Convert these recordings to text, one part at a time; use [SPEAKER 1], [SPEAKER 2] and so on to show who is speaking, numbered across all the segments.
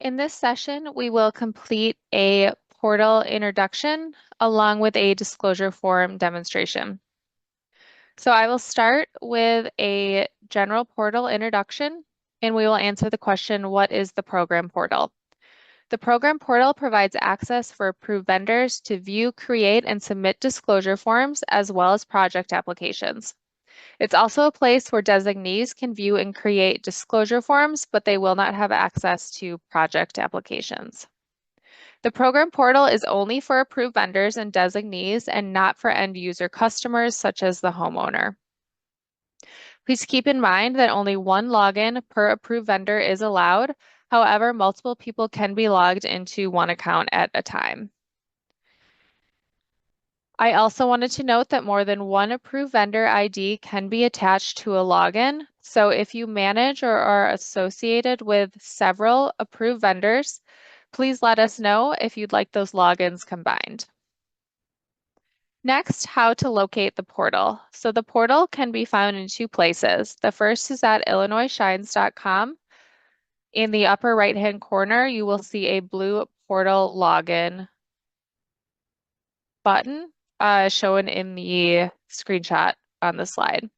[SPEAKER 1] In this session, we will complete a portal introduction along with a disclosure form demonstration. So I will start with a general portal introduction, and we will answer the question, what is the program portal? The program portal provides access for approved vendors to view, create, and submit disclosure forms as well as project applications. It's also a place where designees can view and create disclosure forms, but they will not have access to project applications. The program portal is only for approved vendors and designees and not for end user customers such as the homeowner. Please keep in mind that only one login per approved vendor is allowed. However, multiple people can be logged into one account at a time. I also wanted to note that more than one approved vendor ID can be attached to a login. So if you manage or are associated with several approved vendors, please let us know if you'd like those logins combined. Next, how to locate the portal. So the portal can be found in two places. The first is at illinoisshines.com. In the upper right-hand corner, you will see a blue portal login button shown in the screenshot on the slide.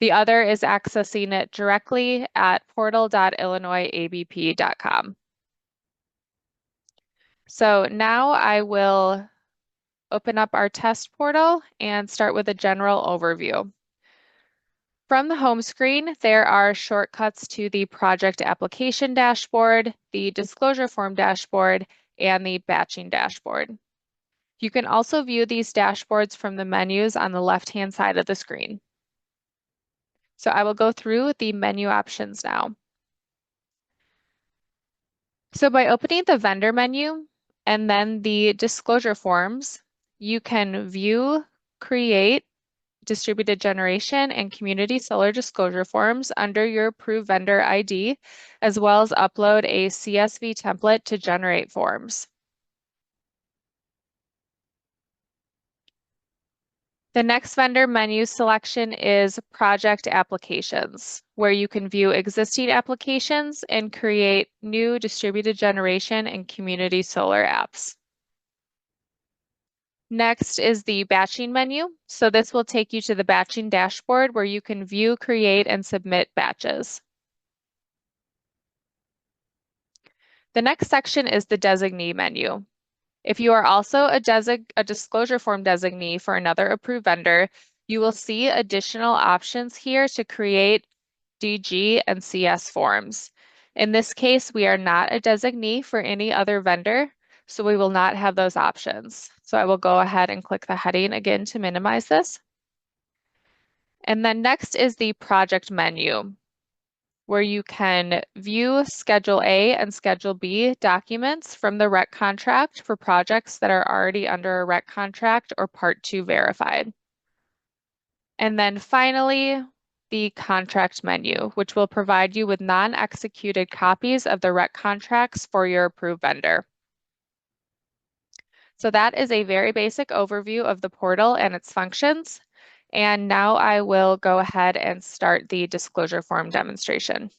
[SPEAKER 1] The other is accessing it directly at portal.illinoisabp.com. So now I will open up our test portal and start with a general overview. From the home screen, there are shortcuts to the project application dashboard, the disclosure form dashboard, and the batching dashboard. You can also view these dashboards from the menus on the left-hand side of the screen. So I will go through the menu options now. So by opening the vendor menu and then the disclosure forms, you can view, create, distributed generation, and community solar disclosure forms under your approved vendor ID, as well as upload a CSV template to generate forms. The next vendor menu selection is project applications, where you can view existing applications and create new distributed generation and community solar apps. Next is the batching menu. So this will take you to the batching dashboard where you can view, create, and submit batches. The next section is the designee menu. If you are also a disclosure form designee for another approved vendor, you will see additional options here to create DG and CS forms. In this case, we are not a designee for any other vendor, so we will not have those options. So I will go ahead and click the heading again to minimize this. And then next is the project menu, where you can view Schedule A and Schedule B documents from the REC contract for projects that are already under a REC contract or Part 2 verified. And then finally, the contract menu, which will provide you with non-executed copies of the REC contracts for your approved vendor. So that is a very basic overview of the portal and its functions. And now I will go ahead and start the disclosure form demonstration.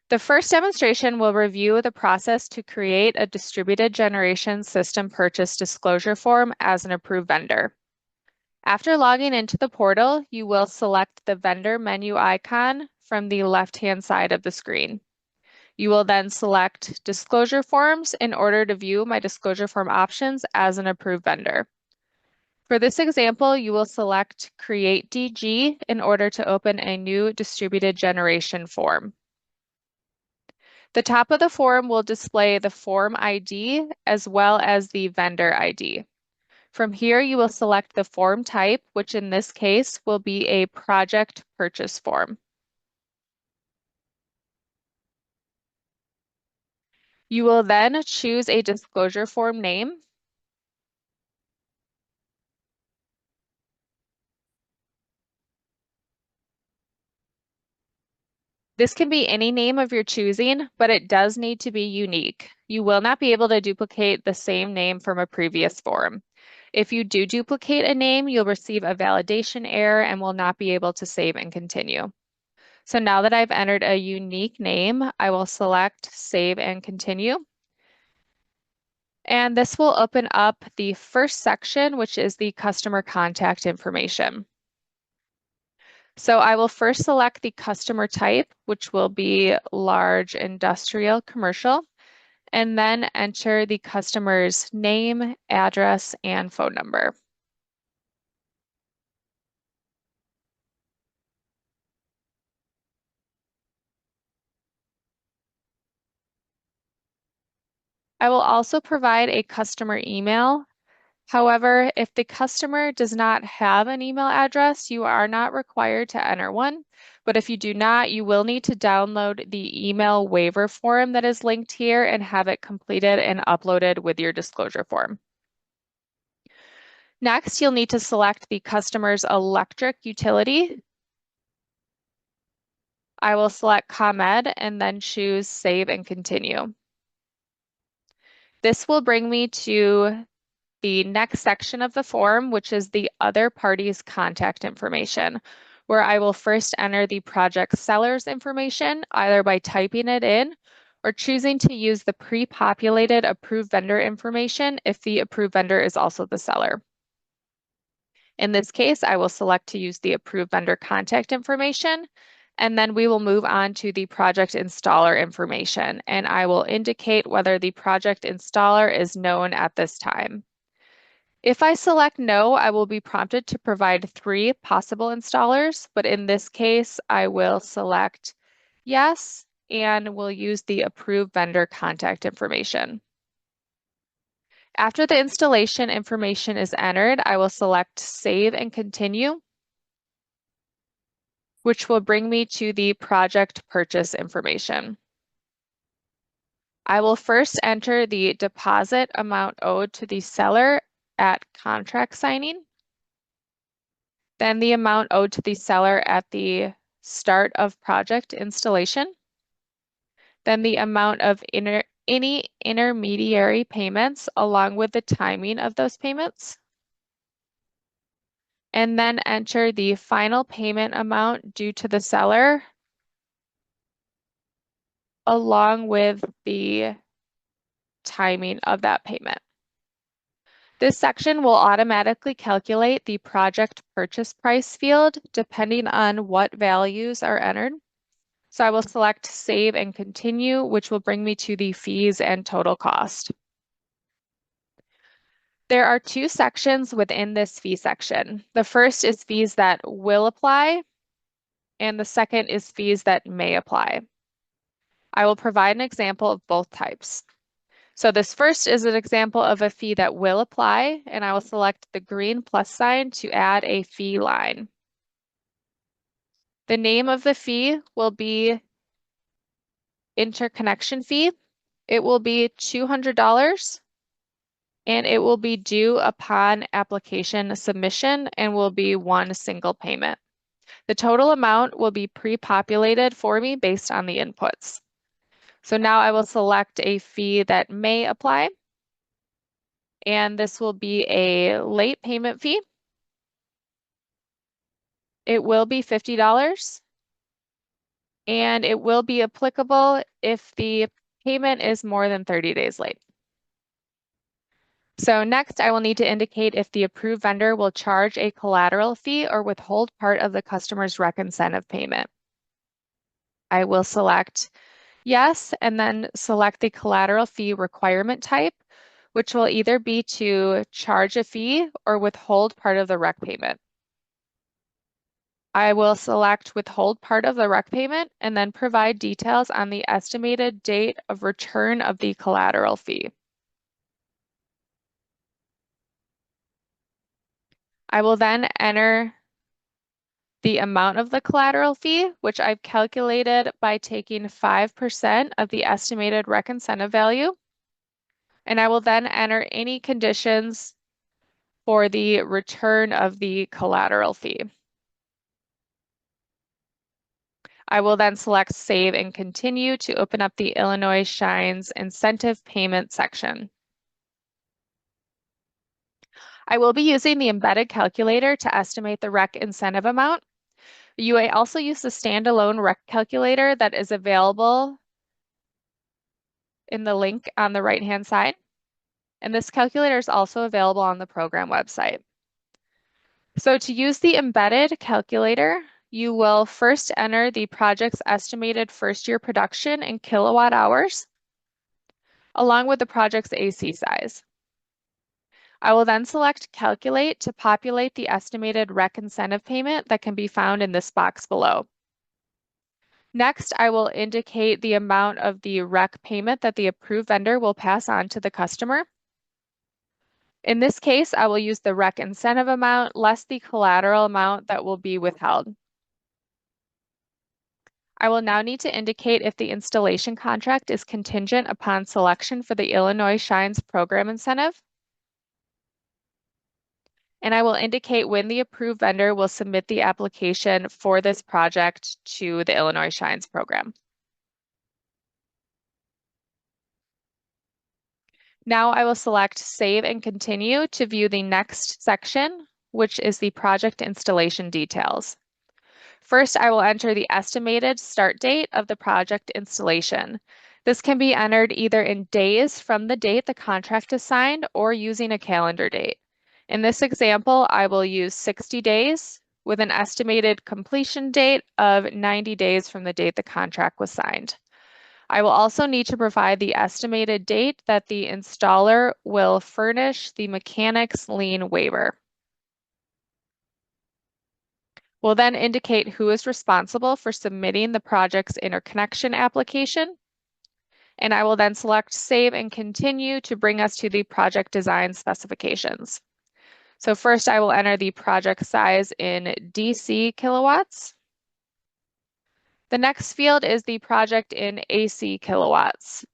[SPEAKER 1] The first demonstration will review the process to create a distributed generation system purchase disclosure form as an approved vendor. After logging into the portal, you will select the vendor menu icon from the left-hand side of the screen. You will then select disclosure forms in order to view my disclosure form options as an approved vendor. For this example, you will select Create DG in order to open a new distributed generation form. The top of the form will display the form ID as well as the vendor ID. From here, you will select the form type, which in this case will be a project purchase form. You will then choose a disclosure form name. This can be any name of your choosing, but it does need to be unique. You will not be able to duplicate the same name from a previous form. If you do duplicate a name, you'll receive a validation error and will not be able to save and continue. So now that I've entered a unique name, I will select Save and Continue. And this will open up the first section, which is the customer contact information. So I will first select the customer type, which will be large industrial commercial, and then enter the customer's name, address, and phone number. I will also provide a customer email. However, if the customer does not have an email address, you are not required to enter one. But if you do not, you will need to download the email waiver form that is linked here and have it completed and uploaded with your disclosure form. Next, you'll need to select the customer's electric utility. I will select ComEd and then choose Save and Continue. This will bring me to the next section of the form, which is the other party's contact information, where I will first enter the project seller's information, either by typing it in or choosing to use the pre-populated approved vendor information if the approved vendor is also the seller. In this case, I will select to use the approved vendor contact information, and then we will move on to the project installer information, and I will indicate whether the project installer is known at this time. If I select no, I will be prompted to provide 3 possible installers, but in this case, I will select yes, and will use the approved vendor contact information. After the installation information is entered, I will select Save and Continue, which will bring me to the project purchase information. I will first enter the deposit amount owed to the seller at contract signing, then the amount owed to the seller at the start of project installation, then the amount of any intermediary payments along with the timing of those payments, and then enter the final payment amount due to the seller along with the timing of that payment. This section will automatically calculate the project purchase price field depending on what values are entered. So I will select Save and Continue, which will bring me to the fees and total cost. There are 2 sections within this fee section. The first is fees that will apply, and the second is fees that may apply. I will provide an example of both types. So this first is an example of a fee that will apply, and I will select the green plus sign to add a fee line. The name of the fee will be interconnection fee. It will be $200, and it will be due upon application submission and will be one single payment. The total amount will be pre-populated for me based on the inputs. So now I will select a fee that may apply, and this will be a late payment fee. It will be $50, and it will be applicable if the payment is more than 30 days late. So next, I will need to indicate if the approved vendor will charge a collateral fee or withhold part of the customer's rec incentive payment. I will select yes, and then select the collateral fee requirement type, which will either be to charge a fee or withhold part of the rec payment. I will select withhold part of the rec payment and then provide details on the estimated date of return of the collateral fee. I will then enter the amount of the collateral fee, which I've calculated by taking 5% of the estimated rec incentive value. And I will then enter any conditions for the return of the collateral fee. I will then select Save and Continue to open up the Illinois Shines Incentive Payment section. I will be using the embedded calculator to estimate the rec incentive amount. You may also use the standalone rec calculator that is available in the link on the right-hand side. And this calculator is also available on the program website. So to use the embedded calculator, you will first enter the project's estimated first-year production in kilowatt hours, along with the project's AC size. I will then select Calculate to populate the estimated rec incentive payment that can be found in this box below. Next, I will indicate the amount of the rec payment that the approved vendor will pass on to the customer. In this case, I will use the rec incentive amount less the collateral amount that will be withheld. I will now need to indicate if the installation contract is contingent upon selection for the Illinois Shines program incentive. And I will indicate when the approved vendor will submit the application for this project to the Illinois Shines program. Now I will select Save and Continue to view the next section, which is the project installation details. First, I will enter the estimated start date of the project installation. This can be entered either in days from the date the contract is signed or using a calendar date. In this example, I will use 60 days with an estimated completion date of 90 days from the date the contract was signed. I will also need to provide the estimated date that the installer will furnish the mechanic's lien waiver. We'll then indicate who is responsible for submitting the project's interconnection application. And I will then select Save and Continue to bring us to the project design specifications. So first I will enter the project size in DC kilowatts. The next field is the project in AC kilowatts.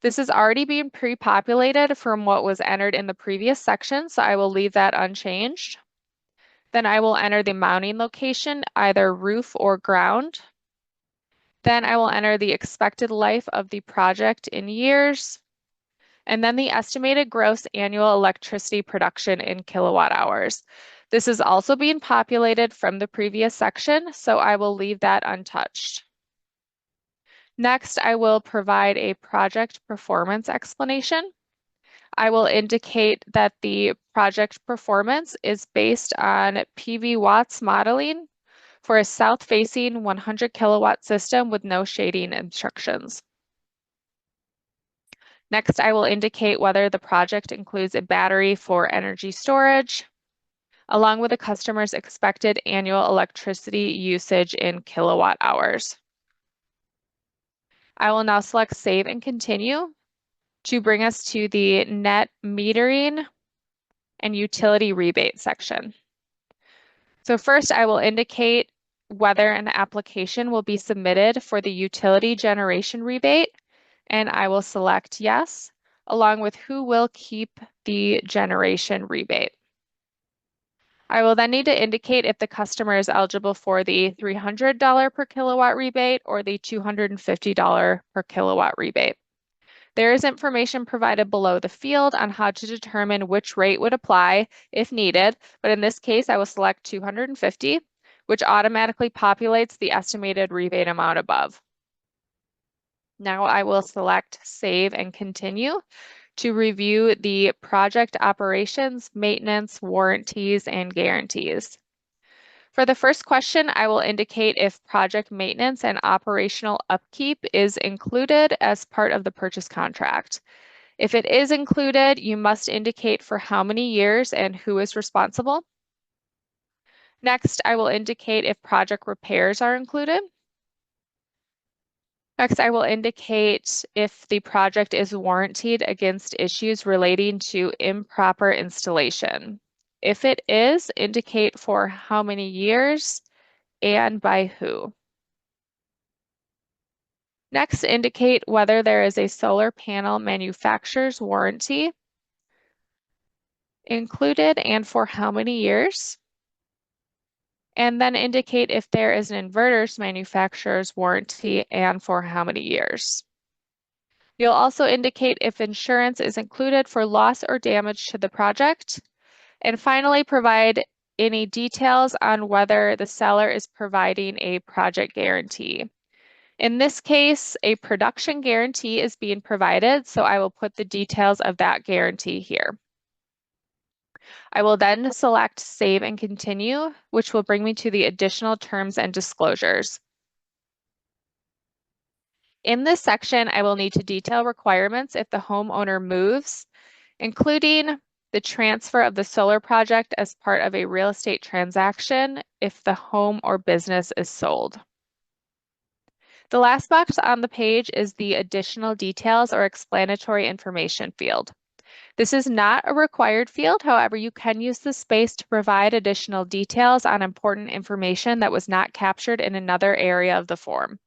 [SPEAKER 1] This is already being pre-populated from what was entered in the previous section, so I will leave that unchanged. Then I will enter the mounting location, either roof or ground. Then I will enter the expected life of the project in years, and then the estimated gross annual electricity production in kilowatt hours. This is also being populated from the previous section, so I will leave that untouched. Next, I will provide a project performance explanation. I will indicate that the project performance is based on PV watts modeling for a south-facing 100 kilowatt system with no shading instructions. Next, I will indicate whether the project includes a battery for energy storage, along with the customer's expected annual electricity usage in kilowatt hours. I will now select Save and Continue to bring us to the net metering and utility rebate section. So first, I will indicate whether an application will be submitted for the utility generation rebate, and I will select yes, along with who will keep the generation rebate. I will then need to indicate if the customer is eligible for the $300 per kilowatt rebate or the $250 per kilowatt rebate. There is information provided below the field on how to determine which rate would apply if needed, but in this case, I will select 250, which automatically populates the estimated rebate amount above. Now I will select Save and Continue to review the project operations, maintenance, warranties, and guarantees. For the first question, I will indicate if project maintenance and operational upkeep is included as part of the purchase contract. If it is included, you must indicate for how many years and who is responsible. Next, I will indicate if project repairs are included. Next, I will indicate if the project is warranted against issues relating to improper installation. If it is, indicate for how many years and by who. Next, indicate whether there is a solar panel manufacturer's warranty included and for how many years. And then indicate if there is an inverter's manufacturer's warranty and for how many years. You'll also indicate if insurance is included for loss or damage to the project. And finally, provide any details on whether the seller is providing a project guarantee. In this case, a production guarantee is being provided, so I will put the details of that guarantee here. I will then select Save and Continue, which will bring me to the additional terms and disclosures. In this section, I will need to detail requirements if the homeowner moves, including the transfer of the solar project as part of a real estate transaction if the home or business is sold. The last box on the page is the additional details or explanatory information field. This is not a required field, however, you can use this space to provide additional details on important information that was not captured in another area of the form.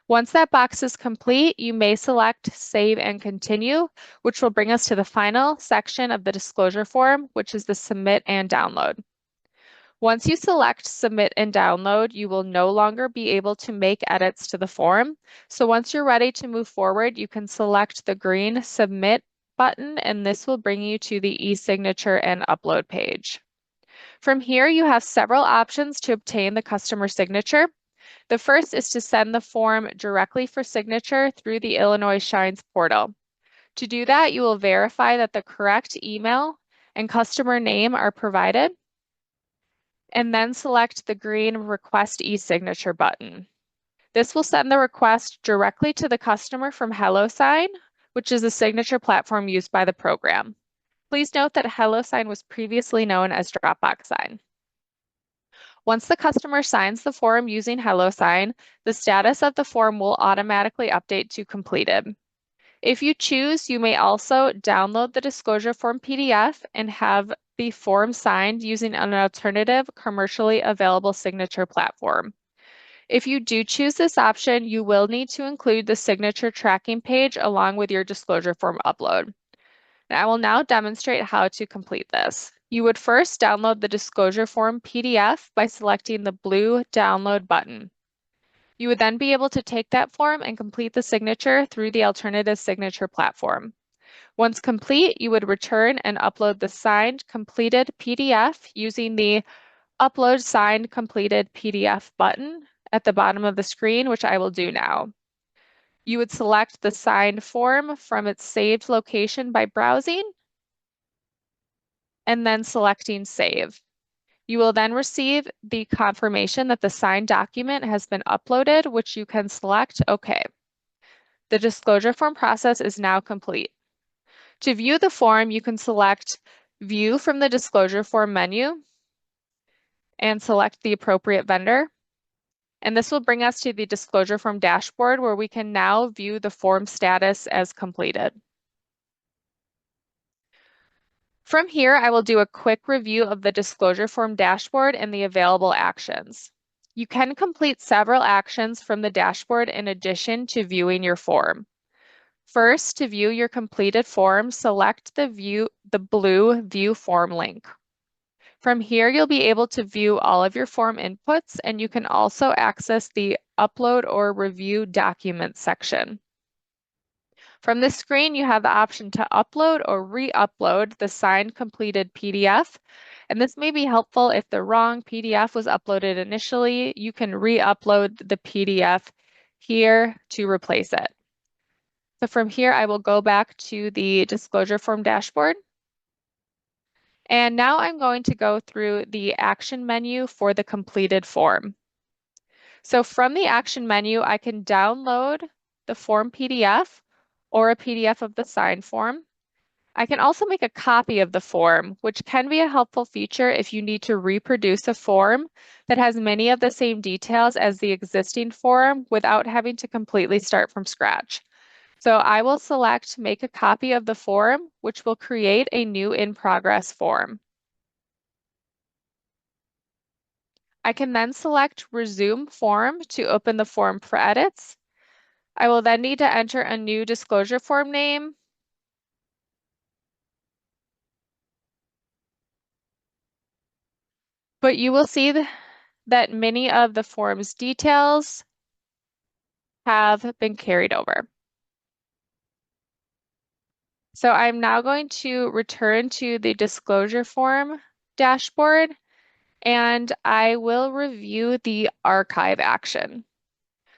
[SPEAKER 1] Once that box is complete, you may select Save and Continue, which will bring us to the final section of the disclosure form, which is the Submit and Download. Once you select Submit and Download, you will no longer be able to make edits to the form. So once you're ready to move forward, you can select the green Submit button, and this will bring you to the e-signature and upload page. From here, you have several options to obtain the customer signature. The first is to send the form directly for signature through the Illinois Shines portal. To do that, you will verify that the correct email and customer name are provided, and then select the green Request e-signature button. This will send the request directly to the customer from HelloSign, which is the signature platform used by the program. Please note that HelloSign was previously known as Dropbox Sign. Once the customer signs the form using HelloSign, the status of the form will automatically update to completed. If you choose, you may also download the disclosure form PDF and have the form signed using an alternative commercially available signature platform. If you do choose this option, you will need to include the signature tracking page along with your disclosure form upload. And I will now demonstrate how to complete this. You would first download the disclosure form PDF by selecting the blue download button. You would then be able to take that form and complete the signature through the alternative signature platform. Once complete, you would return and upload the signed completed PDF using the Upload Signed Completed PDF button at the bottom of the screen, which I will do now. You would select the signed form from its saved location by browsing and then selecting Save. You will then receive the confirmation that the signed document has been uploaded, which you can select OK. The disclosure form process is now complete. To view the form, you can select View from the disclosure form menu and select the appropriate vendor. And this will bring us to the disclosure form dashboard where we can now view the form status as completed. From here, I will do a quick review of the disclosure form dashboard and the available actions. You can complete several actions from the dashboard in addition to viewing your form. First, to view your completed form, select the blue View Form link. From here, you'll be able to view all of your form inputs, and you can also access the Upload or Review Documents section. From this screen, you have the option to upload or re-upload the signed completed PDF, and this may be helpful if the wrong PDF was uploaded initially. You can re-upload the PDF here to replace it. So from here, I will go back to the disclosure form dashboard. And now I'm going to go through the action menu for the completed form. So from the action menu, I can download the form PDF or a PDF of the signed form. I can also make a copy of the form, which can be a helpful feature if you need to reproduce a form that has many of the same details as the existing form without having to completely start from scratch. So I will select Make a Copy of the Form, which will create a new in-progress form. I can then select Resume Form to open the form for edits. I will then need to enter a new disclosure form name. But you will see that many of the form's details have been carried over. So I'm now going to return to the disclosure form dashboard, and I will review the archive action.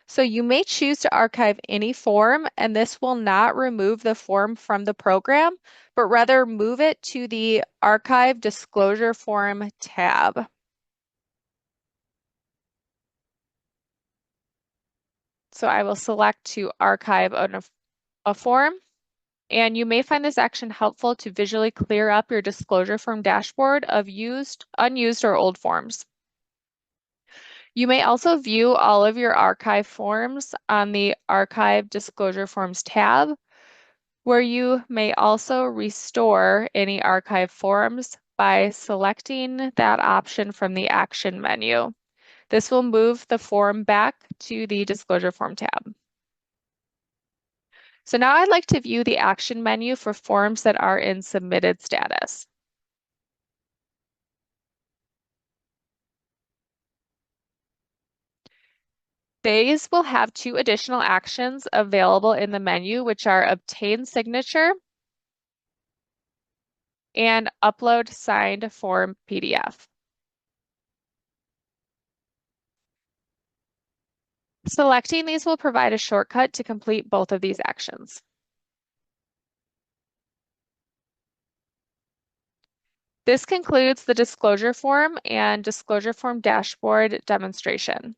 [SPEAKER 1] So you may choose to archive any form, and this will not remove the form from the program, but rather move it to the Archive Disclosure Form tab. So I will select to archive a form, and you may find this action helpful to visually clear up your disclosure form dashboard of used, unused, or old forms. You may also view all of your archive forms on the Archive Disclosure Forms tab, where you may also restore any archive forms by selecting that option from the Action menu. This will move the form back to the Disclosure Form tab. So now I'd like to view the Action menu for forms that are in submitted status. These will have two additional actions available in the menu, which are Obtain Signature and Upload Signed Form PDF. Selecting these will provide a shortcut to complete both of these actions. This concludes the disclosure form and disclosure form dashboard demonstration.